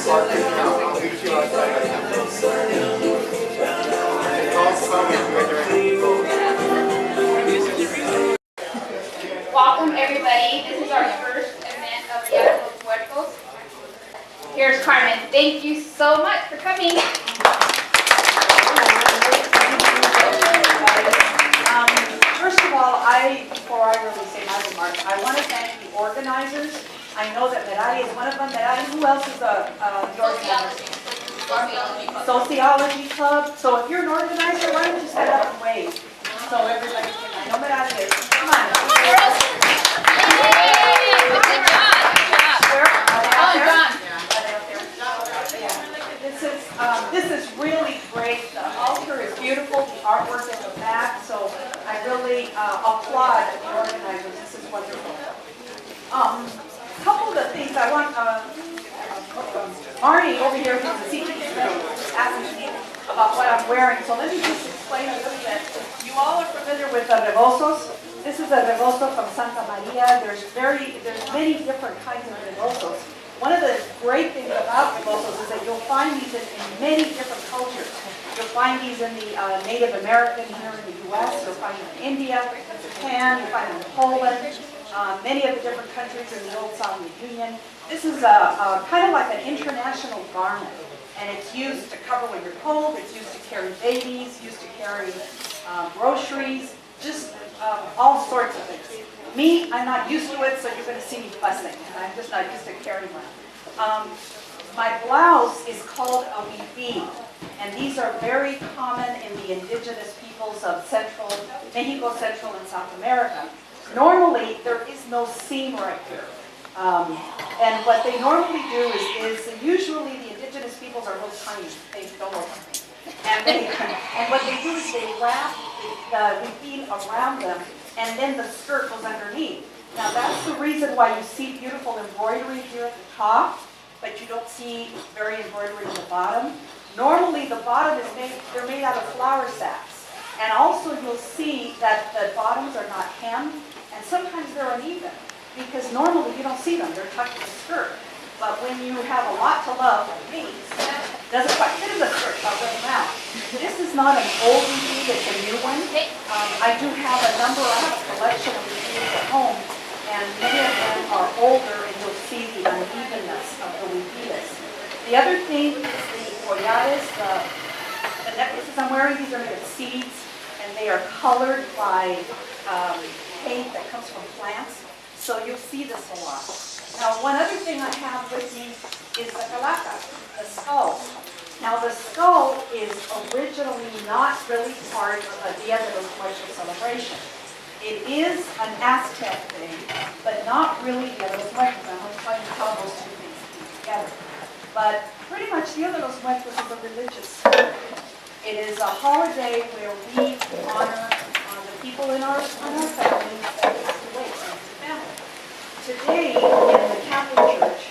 Welcome everybody. This is our first event of Dia de los Muertos. Here's Carmen. Thank you so much for coming. First of all, before I really say my remarks, I want to thank the organizers. I know that Merari is one of them. Merari, who else is the Sociology Club? So if you're an organizer, why don't you stand up and wave? So everybody can, I know Merari is. Come on. This is really great. The altar is beautiful. The artwork in the back. So I really applaud the organizers. This is wonderful. A couple of the things I want. Marnie over here, who's the CT, asking me about what I'm wearing. So let me just explain a little bit. You all are familiar with the rebosos. This is a reboso from Santa Maria. There's many different kinds of rebosos. One of the great things about rebosos is that you'll find these in many different cultures. You'll find these in the Native American here in the U.S. You'll find them in India, Japan. You'll find them in Poland, many of the different countries in the old Soviet Union. This is a kind of like an international garment, and it's used to cover when you're cold. It's used to carry babies, used to carry groceries, just all sorts of things. Me, I'm not used to it, so you're going to see me fussing. I'm just not used to carrying one. My blouse is called a huipil, and these are very common in the indigenous peoples of Mexico, Central, and South America. Normally, there is no seam right here. And what they normally do is usually the indigenous peoples are real tiny. They don't look tiny. And what they do is they wrap the huipil around them, and then the skirt goes underneath. Now that's the reason why you see beautiful embroidery here at the top, but you don't see very embroidery at the bottom. Normally the bottom they're made out of flour sacks. And also you'll see that the bottoms are not hemmed, and sometimes they're uneven, because normally you don't see them, they're tucked in the skirt. But when you have a lot to love, like me, doesn't quite fit in the skirt, I'll bring them out. This is not an old huipil, it's a new one. I do have a collection of huipils at home, and many of them are older, and you'll see the unevenness of the huipils. The other thing is the collares, the necklaces I'm wearing. These are made of seeds, and they are colored by paint that comes from plants. So you'll see this a lot. Now, one other thing I have with me is the calaca, the skull. Now, the skull is originally not really part of a Dia de los Muertos celebration. It is an Aztec thing, but not really Dia de los Muertos. I'm going to try to tell those two things together. But pretty much Dia de los Muertos is a religious story. It is a holiday where we honor the people in our families that passed away from the family. Today, in the Catholic Church,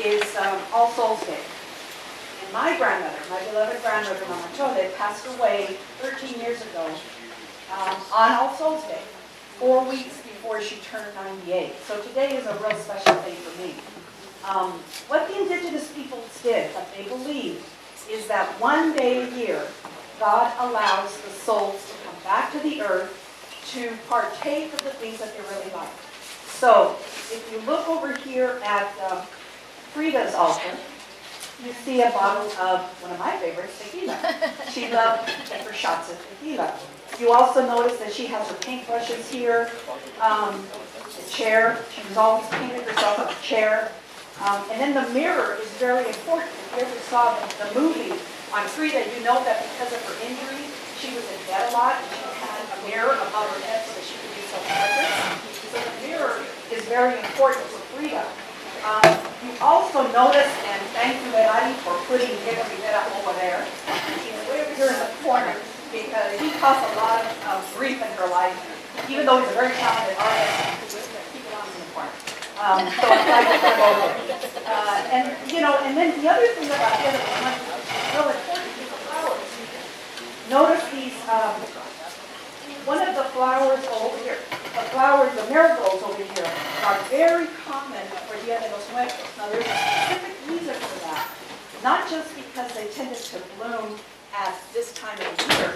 is All Souls Day. And my grandmother, my beloved grandmother, Mama Chole, passed away 13 years ago on All Souls Day, 4 weeks before she turned 98. So today is a real special day for me. What the indigenous peoples did, what they believed, is that one day a year, God allows the souls to come back to the earth to partake of the things that they really like. So, if you look over here at Frida's altar, you see a bottle of one of my favorites, tequila. She loved to take her shots of tequila. You also notice that she has her paintbrushes here, the chair. She's always painted herself on a chair. And then the mirror is very important. If you ever saw the movie on Frida, you know that because of her injury, she was in bed a lot, and she had a mirror above her head so that she could do self-portraits. So the mirror is very important for Frida. You also notice, and thank you, Merari, for putting Diego Rivera over there. He's way over here in the corner because he caused a lot of grief in her life. Even though he's a very talented artist, he belongs in the corner. So I'm glad to put him over. And then the other thing about Diego Rivera is real important is the flowers. Notice these, one of the flowers over here. The flowers, the marigolds over here, are very common for Dia de los Muertos. Now, there's a specific reason for that. not just because they tended to bloom at this time of year,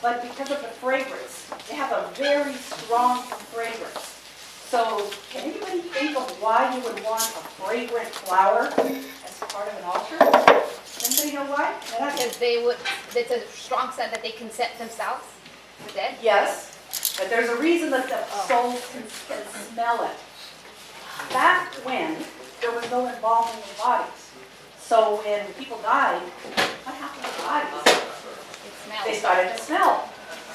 but because of the fragrance. They have a very strong fragrance. So can anybody think of why you would want a fragrant flower as part of an altar? Does anybody know why? Because it's a strong scent that they can scent themselves, the dead? Yes, but there's a reason that the soul can smell it. Back when there was no embalming of bodies, so when people died, what happened to the bodies? It smells. They started to smell.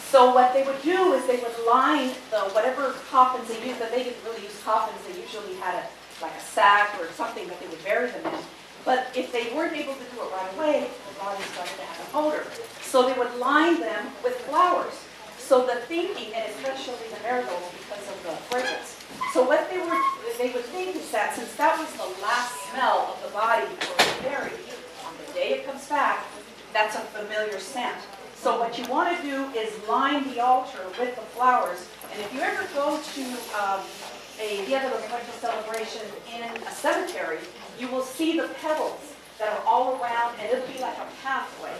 So what they would do is they would line whatever coffins they used, but they didn't really use coffins, they usually had like a sack or something that they would bury them in. But if they weren't able to do it right away, the bodies started to have an odor. So they would line them with flowers. So the thinking, and especially the marigolds because of the fragrance. So what they would think is that since that was the last smell of the body before it was buried, on the day it comes back, that's a familiar scent. So what you want to do is line the altar with the flowers. And if you ever go to a Dia de los Muertos celebration in a cemetery, you will see the petals that are all around, and it'll be like a pathway.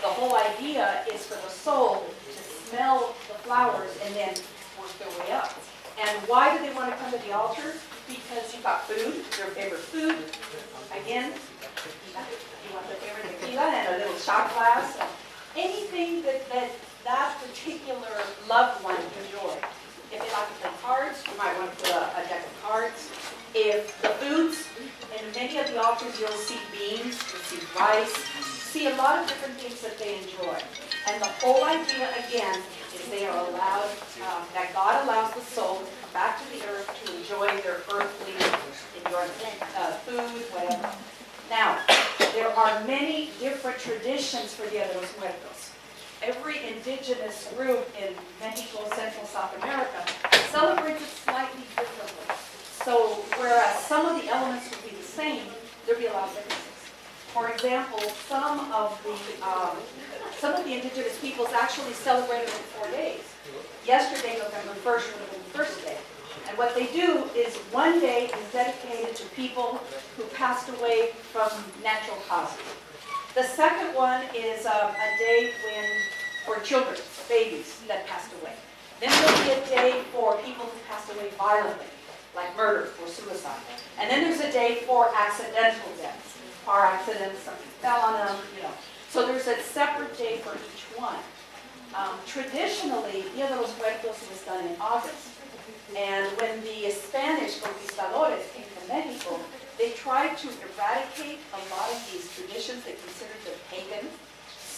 The whole idea is for the soul to smell the flowers and then work their way up. And why do they want to come to the altar? Because you've got food, their favorite food. Again, you want their favorite tequila and a little shot glass. Anything that particular loved one enjoyed. If they like to play cards, you might want to put a deck of cards. If the foods, in many of the altars you'll see beans, you'll see rice, see a lot of different things that they enjoy. And the whole idea, again, is they are allowed, that God allows the soul to come back to the earth to enjoy their earthly enjoyment, food, whatever. Now, there are many different traditions for Dia de los Muertos. Every indigenous group in Mexico, Central, South America celebrates it slightly differently. So, whereas some of the elements would be the same, there'd be a lot of differences. For example, some of the indigenous peoples actually celebrated it in 4 days. Yesterday, November 1st, would have been the first day. And what they do is one day is dedicated to people who passed away from natural causes. The second one is a day for children, babies that passed away. Then there'll be a day for people who passed away violently, like murder or suicide. And then there's a day for accidental deaths, car accidents, something fell on them, So there's a separate day for each one. Traditionally, Dia de los Muertos was done in August. And when the Spanish conquistadores came to Mexico, they tried to eradicate a lot of these traditions they considered them pagan.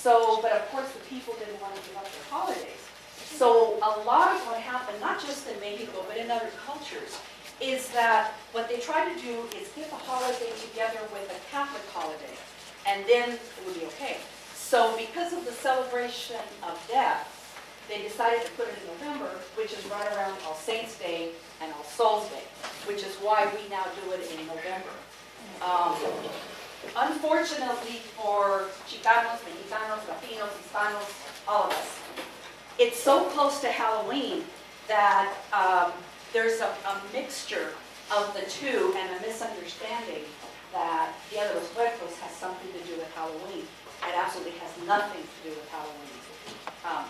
But of course the people didn't want to give up their holidays. So a lot of what happened, not just in Mexico, but in other cultures, is that what they try to do is get the holiday together with a Catholic holiday, and then it would be okay. So because of the celebration of death, they decided to put it in November, which is right around All Saints' Day and All Souls' Day, which is why we now do it in November. Unfortunately for Chicanos, Mexicanos, Latinos, Hispanos, all of us, it's so close to Halloween that there's a mixture of the two and a misunderstanding that Dia de los Muertos has something to do with Halloween. It absolutely has nothing to do with Halloween.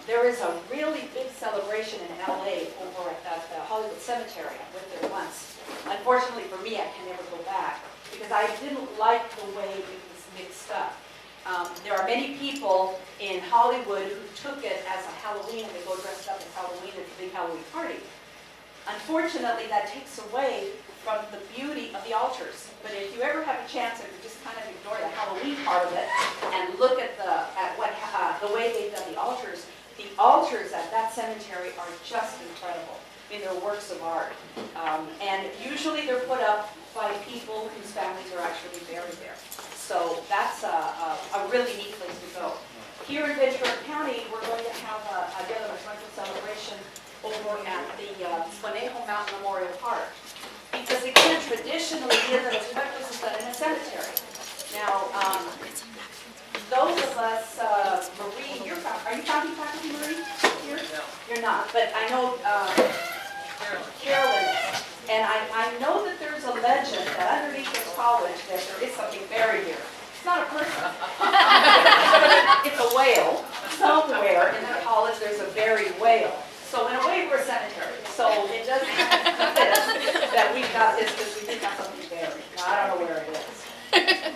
There is a really big celebration in LA over at the Hollywood Cemetery. I went there once. Unfortunately for me, I can never go back because I didn't like the way it was mixed up. There are many people in Hollywood who took it as a Halloween and they go dressed up as Halloween. It's a big Halloween party. Unfortunately, that takes away from the beauty of the altars. But if you ever have a chance to just kind of ignore the Halloween part of it and look at the way they've done the altars at that cemetery are just incredible. I mean, they're works of art. And usually they're put up by people whose families are actually buried there. So that's a really neat place to go. Here in Ventura County, we're going to have a Dia de los Muertos celebration over at the Conejo Mountain Memorial Park. Because again, traditionally, Dia de los Muertos is done in a cemetery. Now, those of us, Marie, are you founding faculty, Marie, here? No. You're not, but I know Carolyn is. And I know that there's a legend that underneath this college that there is something buried here. It's not a person,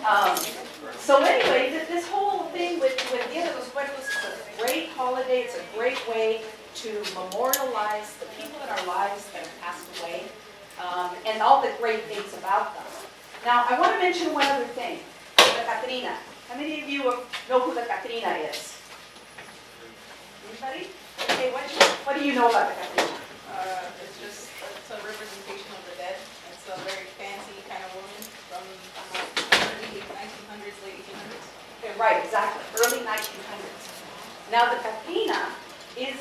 Um, so anyway, this whole thing with Dia de los Muertos is a great holiday. It's a great way to memorialize the people in our lives that have passed away, and all the great things about them. Now, I want to mention one other thing, the Catrina. How many of you know who the Catrina is? Anybody? Okay, what do you know about the Catrina? It's a representation of the dead. It's a very fancy kind of woman from early 1900s, late 1800s. Okay, right, exactly, early 1900s. Now, the Catrina is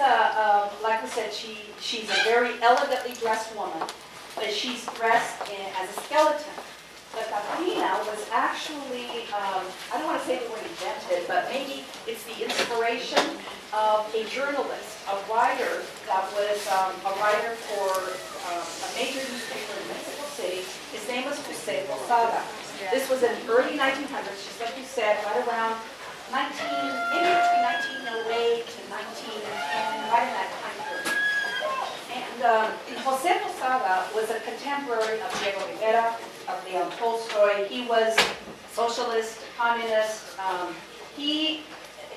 like I said, she's a very elegantly dressed woman, but she's dressed as a skeleton. The Catrina was actually, I don't want to say the word invented, but maybe it's the inspiration of a journalist, a writer that was a writer for a major newspaper in Mexico City. His name was Jose Posada. This was in the early 1900s, just like you said, right around maybe between 1908 to 1910, right in that time period. And Jose Posada was a contemporary of Diego Rivera, of Leon Tolstoy. He was socialist, communist. He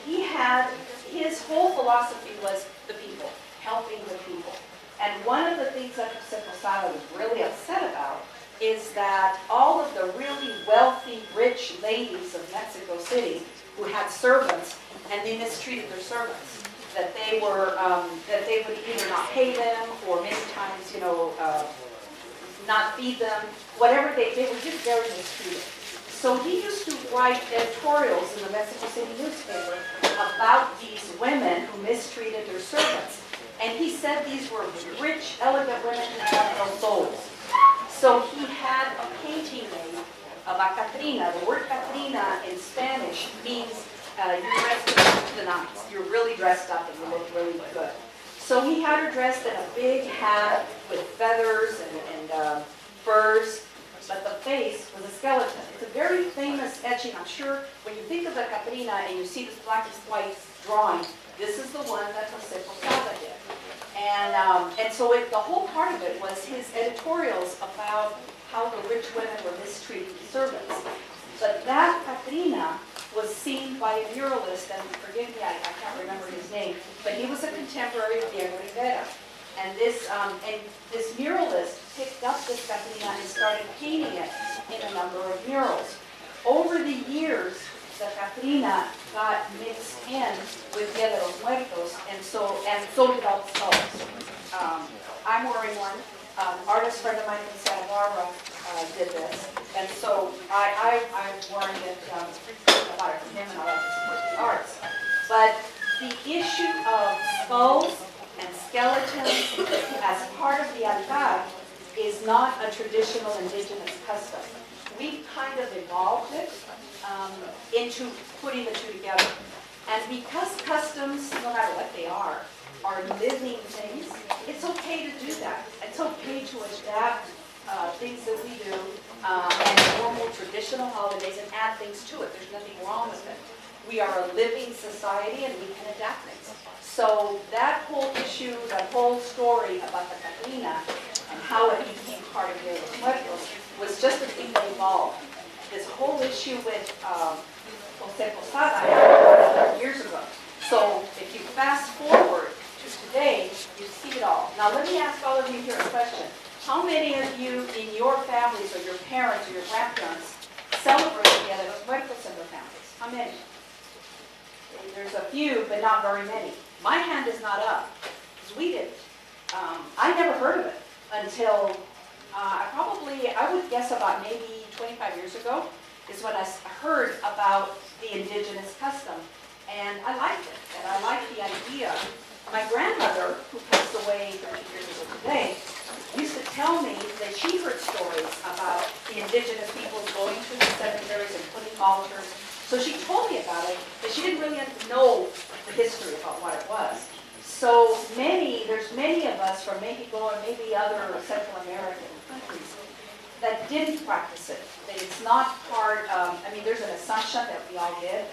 had, his whole philosophy was the people, helping the people. And one of the things that Jose Posada was really upset about is that all of the really wealthy, rich ladies of Mexico City who had servants, and they mistreated their servants. That they were, that they would either not pay them, or many times, not feed them, whatever, they were just very mistreated. So he used to write editorials in the Mexico City newspaper about these women who mistreated their servants. And he said these were rich, elegant women who had no souls. So he had a painting made of a Catrina. The word Catrina in Spanish means you're dressed up to the nines. You're really dressed up and you look really good. So he had her dressed in a big hat with feathers and furs, but the face was a skeleton. It's a very famous etching. I'm sure when you think of the Catrina and you see this black and white drawing, this is the one that Jose Posada did. And so the whole part of it was his editorials about how the rich women were mistreating servants. But that Catrina was seen by a muralist, and forgive me, I can't remember his name, but he was a contemporary of Diego Rivera. And this muralist picked up this Catrina and started painting it in a number of murals. Over the years, the Catrina got mixed in with Dia de los Muertos, and so did all the skulls. I'm wearing one. Artist friend of mine in Santa Barbara did this, and so I'm wearing it. I bought it from him, and I like to support the arts. But the issue of skulls and skeletons as part of the altar is not a traditional indigenous custom. We kind of evolved it into putting the two together. And because customs, no matter what they are living things, it's okay to do that. It's okay to adapt things that we do and normal traditional holidays and add things to it. There's nothing wrong with it. We are a living society and we can adapt things. So that whole issue, that whole story about the Catrina and how it became part of Dia de los Muertos was just a thing that evolved. This whole issue with Jose Posada happened years ago. So if you fast forward to today, you see it all. Now let me ask all of you here a question. How many of you in your families or your parents or your grandparents celebrate Dia de los Muertos in their families? How many? There's a few, but not very many. My hand is not up, because we didn't. I never heard of it until I would guess about maybe 25 years ago, is when I heard about the indigenous custom. And I liked it, and I liked the idea. My grandmother, who passed away 30 years ago today, used to tell me that she heard stories about the indigenous peoples going to the cemeteries and putting altars. So she told me about it, but she didn't really know the history about what it was. So there's many of us from Mexico and maybe other Central American countries that didn't practice it. That it's not part of, there's an assumption that we all did.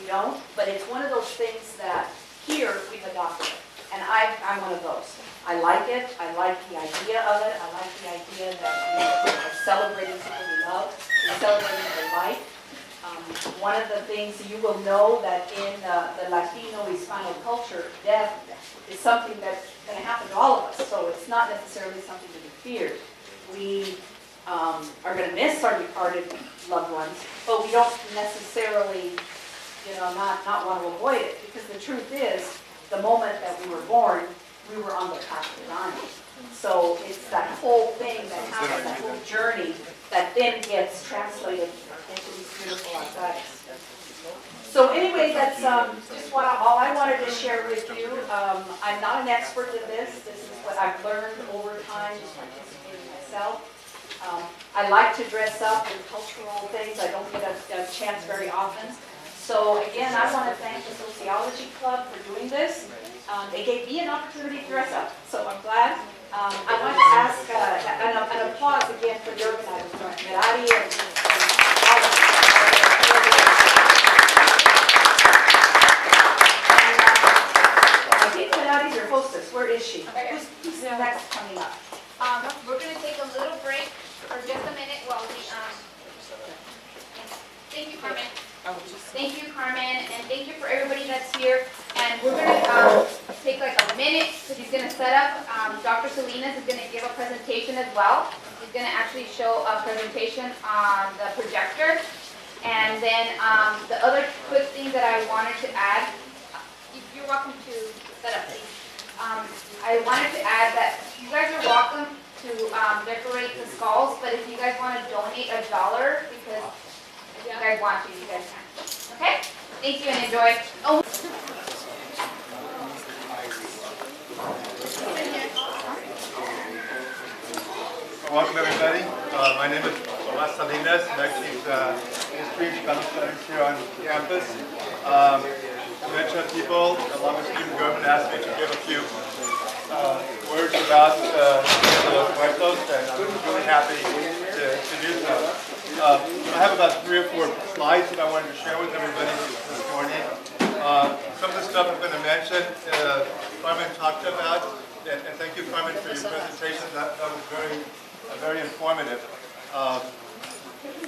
We don't, but it's one of those things that here we've adopted it. And I'm one of those. I like it. I like the idea of it. I like the idea that we are celebrating people we love. We're celebrating their life. One of the things you will know that in the Latino Hispano culture, death is something that's going to happen to all of us. So it's not necessarily something to be feared. We are going to miss our departed loved ones, but we don't necessarily, not want to avoid it, because the truth is, the moment that we were born, we were on the path to dying. So it's that whole thing that happens, that whole journey, that then gets translated into these beautiful aesthetics. So anyway, that's just all I wanted to share with you. I'm not an expert in this. This is what I've learned over time, just participating myself. I like to dress up in cultural things. I don't get a chance very often. So again, I want to thank the Sociology Club for doing this. They gave me an opportunity to dress up, so I'm glad. I want to ask an applause again for the organizers, Merari and all of them. I think Merari's your hostess. Where is she? Who's next coming up? We're going to take a little break for just a minute while we, thank you, Carmen. Thank you, Carmen, and thank you for everybody that's here. And we're going to take like a minute because he's going to set up. Dr. Salinas is going to give a presentation as well. He's going to actually show a presentation on the projector. And then the other quick thing that I wanted to add, you're welcome to set up, please. I wanted to add that you guys are welcome to decorate the skulls, but if you guys want to donate $1, because if you guys want to, you guys can. Okay? Thank you and enjoy. Oh. Welcome everybody. My name is Tomas Salinas, and I teach history and Spanish studies here on campus. Conventional people, along with student government, asked me to give a few words about los muertos, and I'm really happy to do so. I have about 3 or 4 slides that I wanted to share with everybody this morning. Some of the stuff I'm going to mention, Carmen talked about, and thank you, Carmen, for your presentation. That was very informative.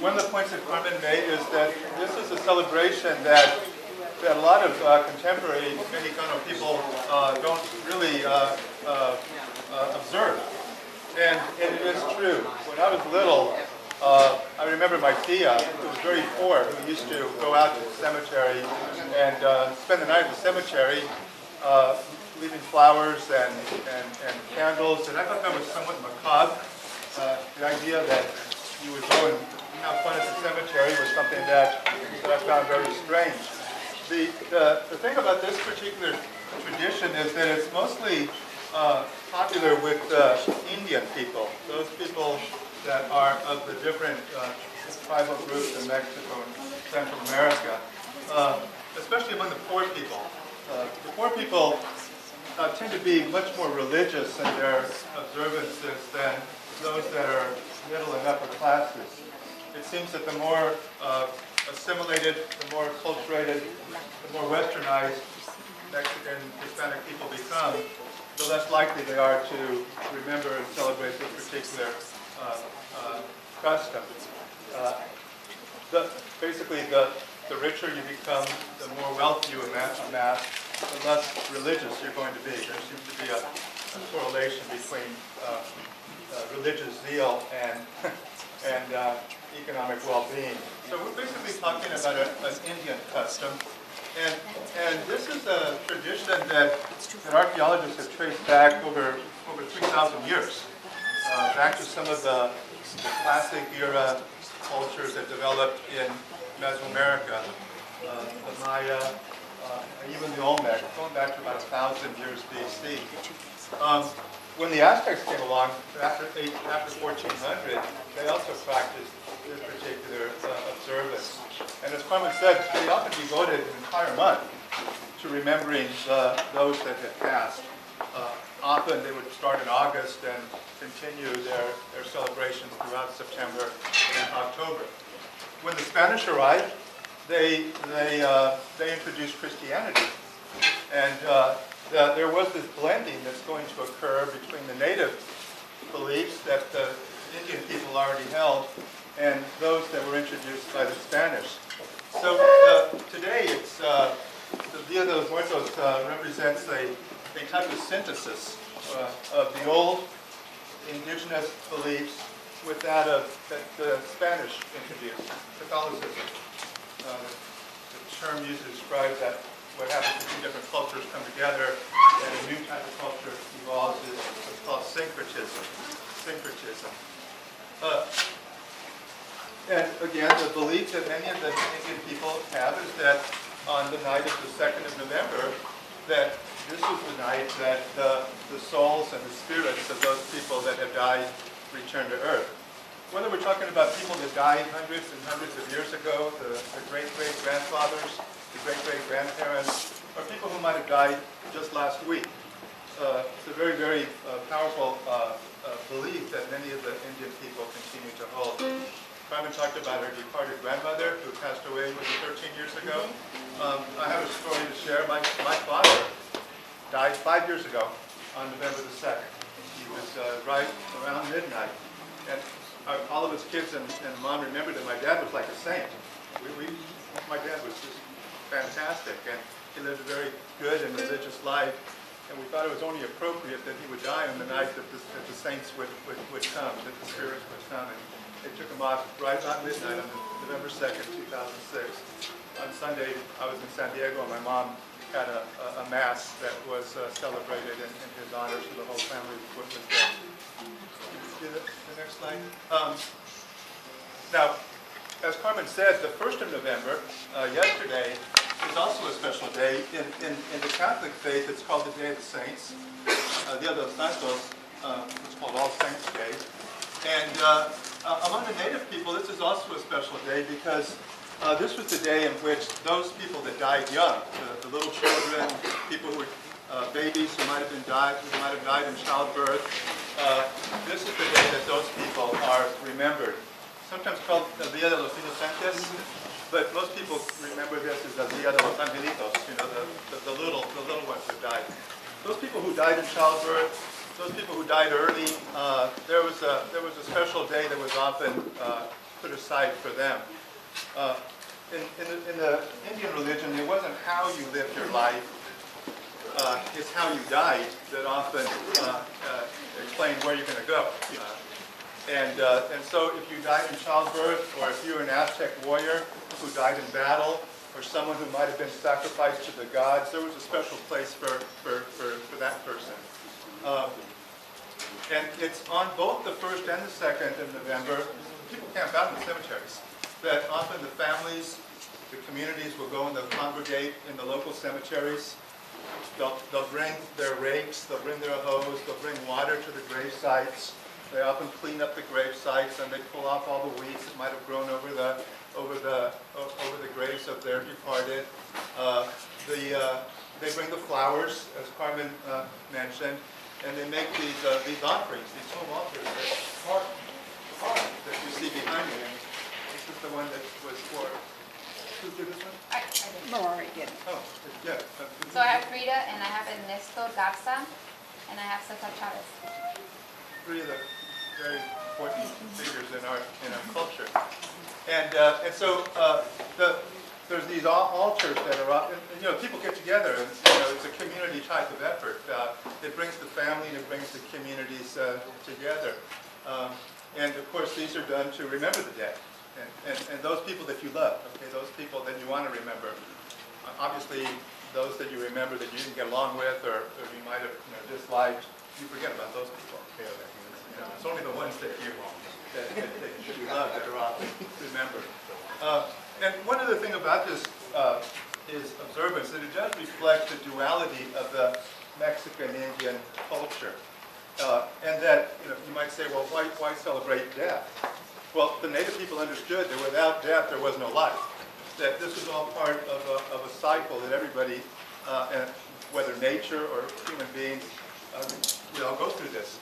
One of the points that Carmen made is that this is a celebration that a lot of contemporary Mexicano people don't really observe. And it is true. When I was little, I remember my tia, who was very poor, who used to go out to the cemetery and spend the night at the cemetery, leaving flowers and candles. And I thought that was somewhat macabre. The idea that you would go and have fun at the cemetery was something that I found very strange. The thing about this particular tradition is that it's mostly popular with Indian people, those people that are of the different tribal groups in Mexico and Central America, especially among the poor people. The poor people tend to be much more religious in their observances than those that are middle and upper classes. It seems that the more assimilated, the more acculturated, the more westernized Mexican, Hispanic people become, the less likely they are to remember and celebrate this particular custom. Basically, the richer you become, the more wealth you amass, the less religious you're going to be. There seems to be a correlation between religious zeal and economic well-being. So we're basically talking about an Indian custom. And this is a tradition that archaeologists have traced back over 3,000 years, back to some of the classic era cultures that developed in Mesoamerica, the Maya, and even the Olmec, going back to about 1,000 years BC. When the Aztecs came along, after 1400, they also practiced this particular observance. And as Carmen said, they often devoted an entire month to remembering those that had passed. Often they would start in August and continue their celebrations throughout September and October. When the Spanish arrived, they introduced Christianity. And there was this blending that's going to occur between the native beliefs that the Indian people already held and those that were introduced by the Spanish. So today, it's the Dia de los Muertos represents a type of synthesis of the old indigenous beliefs with that of that the Spanish introduced, Catholicism. The term used to describe that what happens when two different cultures come together and a new type of culture evolves is what's called syncretism. And again, the belief that many of the Indian people have is that on the night of the 2nd of November, that this was the night that the souls and the spirits of those people that have died return to Earth. Whether we're talking about people that died hundreds and hundreds of years ago, the great-great-grandfathers, the great-great-grandparents, or people who might have died just last week. It's a very, very powerful belief that many of the Indian people continue to hold. Carmen talked about her departed grandmother who passed away 13 years ago. I have a story to share. My father died 5 years ago on November the 2nd. He was right around midnight. And all of his kids and mom remembered that my dad was like a saint. My dad was just fantastic, and he lived a very good and religious life. And we thought it was only appropriate that he would die on the night that the saints would come, that the spirits would come. And they took him off right about midnight on November 2nd, 2006. On Sunday, I was in San Diego, and my mom had a mass that was celebrated in his honor, so the whole family was there. Do the next slide. Now, as Carmen said, the 1st of November, yesterday, is also a special day. In the Catholic faith, it's called the Day of the Saints, Dia de los Santos. It's called All Saints Day. And among the native people, this is also a special day because this was the day in which those people that died young, the little children, people who were babies who might have died in childbirth, this is the day that those people are remembered. Sometimes called the Dia de los Inocentes, but most people remember this as the Dia de los Angelitos, the little ones who died. Those people who died in childbirth, those people who died early, there was a special day that was often put aside for them. In the Indian religion, it wasn't how you lived your life, it's how you died that often explained where you're going to go. And so if you died in childbirth, or if you were an Aztec warrior who died in battle, or someone who might have been sacrificed to the gods, there was a special place for that person. And it's on both the 1st and the 2nd of November, people camp out in the cemeteries, that often the families, the communities will go and they'll congregate in the local cemeteries. They'll bring their rakes, they'll bring their hose, they'll bring water to the grave sites. They often clean up the grave sites and they pull off all the weeds that might have grown over the graves of their departed. They bring the flowers, as Carmen mentioned, and they make these offerings, these home altars that you see behind me. And this is the one that was for. Who did this one? I did. No, already did. Oh, yeah. So I have Frida, and I have Ernesto Garza, and I have Cesar Chavez. Three of the very important figures in our culture. And so there's these altars that are up, and people get together, and it's a community type of effort. It brings the family and it brings the communities together. And of course, these are done to remember the dead. And those people that you love, okay, those people that you want to remember. Obviously, those that you remember that you didn't get along with, or you might have disliked, you forget about those people. It's only the ones that you love that are often remembered. And one other thing about this is observance, that it does reflect the duality of the Mexican-Indian culture. And that, you might say, well, why celebrate death? Well, the native people understood that without death, there was no life. That this was all part of a cycle that everybody, whether nature or human beings, we all go through this.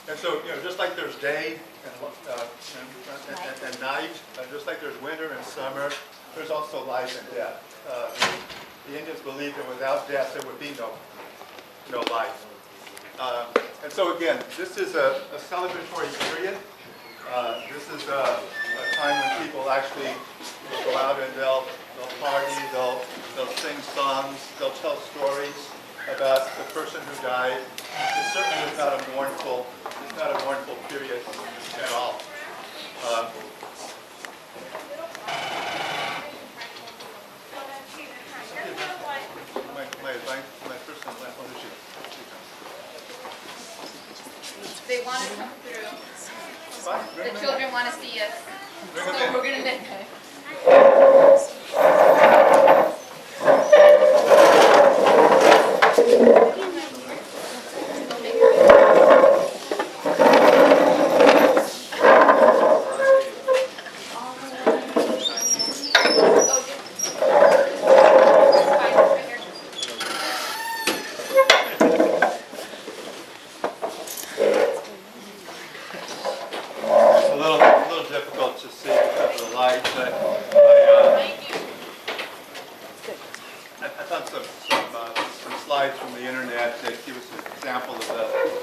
And so, just like there's day and night, just like there's winter and summer, there's also life and death. The Indians believed that without death, there would be no life. And so again, this is a celebratory period. This is a time when people actually will go out and they'll party, they'll sing songs, they'll tell stories about the person who died. It certainly is not a mournful period at all. My personal last one is you. They want to come through. Fine, The bring them in. children want to see us. Bring So them in. we're going to It's a little difficult to see because of the light, but I found some slides from the internet that give us an example of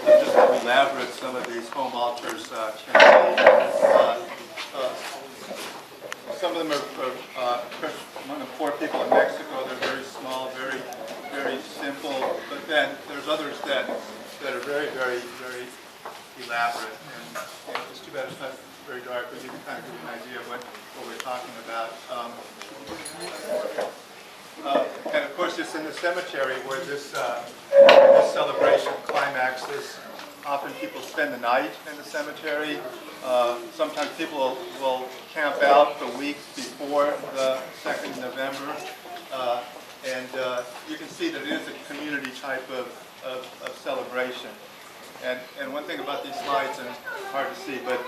just how elaborate some of these home altars can be. Some of them are among the poor people in Mexico. They're very small, very, very simple. But then there's others that are very, very, very elaborate. And it's too bad it's not very dark, but you can kind of give you an idea of what we're talking about. And of course, it's in the cemetery where this celebration climaxes. Often people spend the night in the cemetery. Sometimes people will camp out the week before the 2nd of November. And you can see that it is a community type of celebration. And one thing about these slides, and it's hard to see, but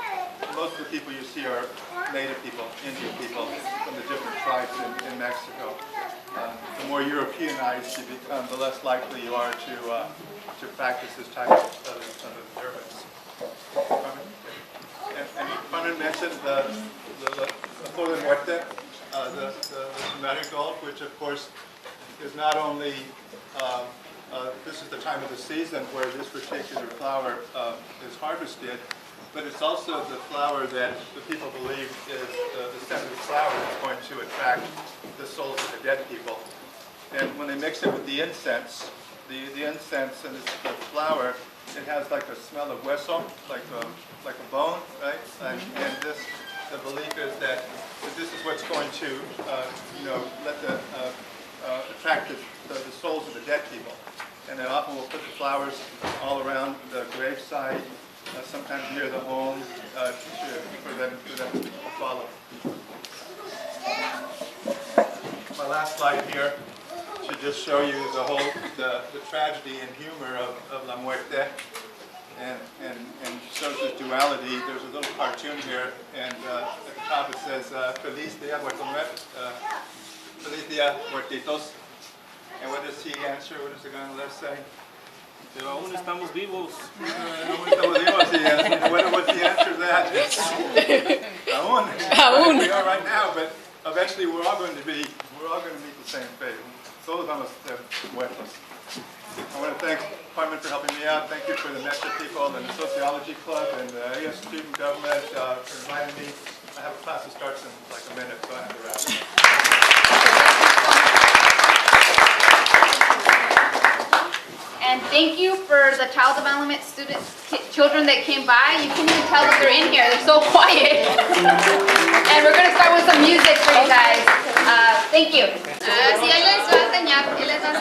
most of the people you see are native people, Indian people from the different tribes in Mexico. The more Europeanized you become, the less likely you are to practice this type of observance. And Carmen mentioned the Flor de Muerte, the marigold, which of course is not only this is the time of the season where this particular flower is harvested, but it's also the flower that the people believe is the scented flower that's going to attract the souls of the dead people. And when they mix it with the incense, the incense and the flower, it has like a smell of hueso, like a bone, right? And the belief is that this is what's going to, attract the souls of the dead people. And then often we'll put the flowers all around the graveside, sometimes near the home, for them to follow. My last slide here should just show you the tragedy and humor of La Muerte, and shows this duality. There's a little cartoon here, and at the top it says Feliz Dia Feliz Dia Muertitos. And what does he answer? What does the guy on the left say? Pero aún estamos vivos. What's the answer to that? Aún. We are right now, but eventually we're all going to meet the same fate. Todos vamos a ser muertos. I want to thank Carmen for helping me out. Thank you for the Metro people and the Sociology Club and the AS Student Government for inviting me. I have a class that starts in like a minute, so I have to wrap up. And thank you for the child development children that came by. You can't even tell that they're in here. They're so quiet. And we're going to start with some music for you guys. Thank you. Sí, él les va a enseñar. Les van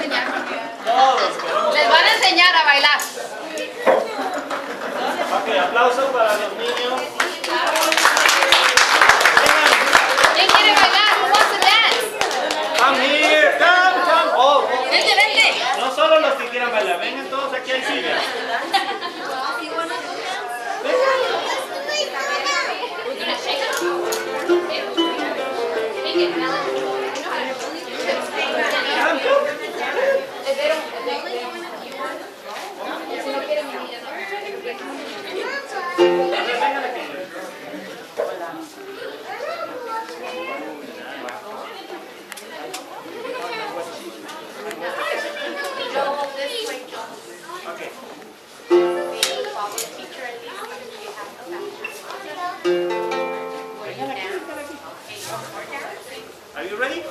a enseñar a bailar. Ok, aplauso para los niños. ¿Quién quiere bailar? Who wants to dance? Come here, come. Oh, Vente, vente. no solo los que quieran bailar, vengan todos aquí hay sillas. We're going to shake it. Make it melody. Vengan aquí. Are you ready? You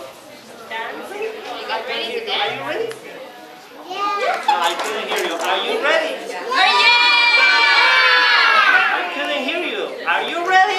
guys ready to Are dance? you ready? No, I couldn't hear you. Are you ready? I couldn't hear you. Are you ready?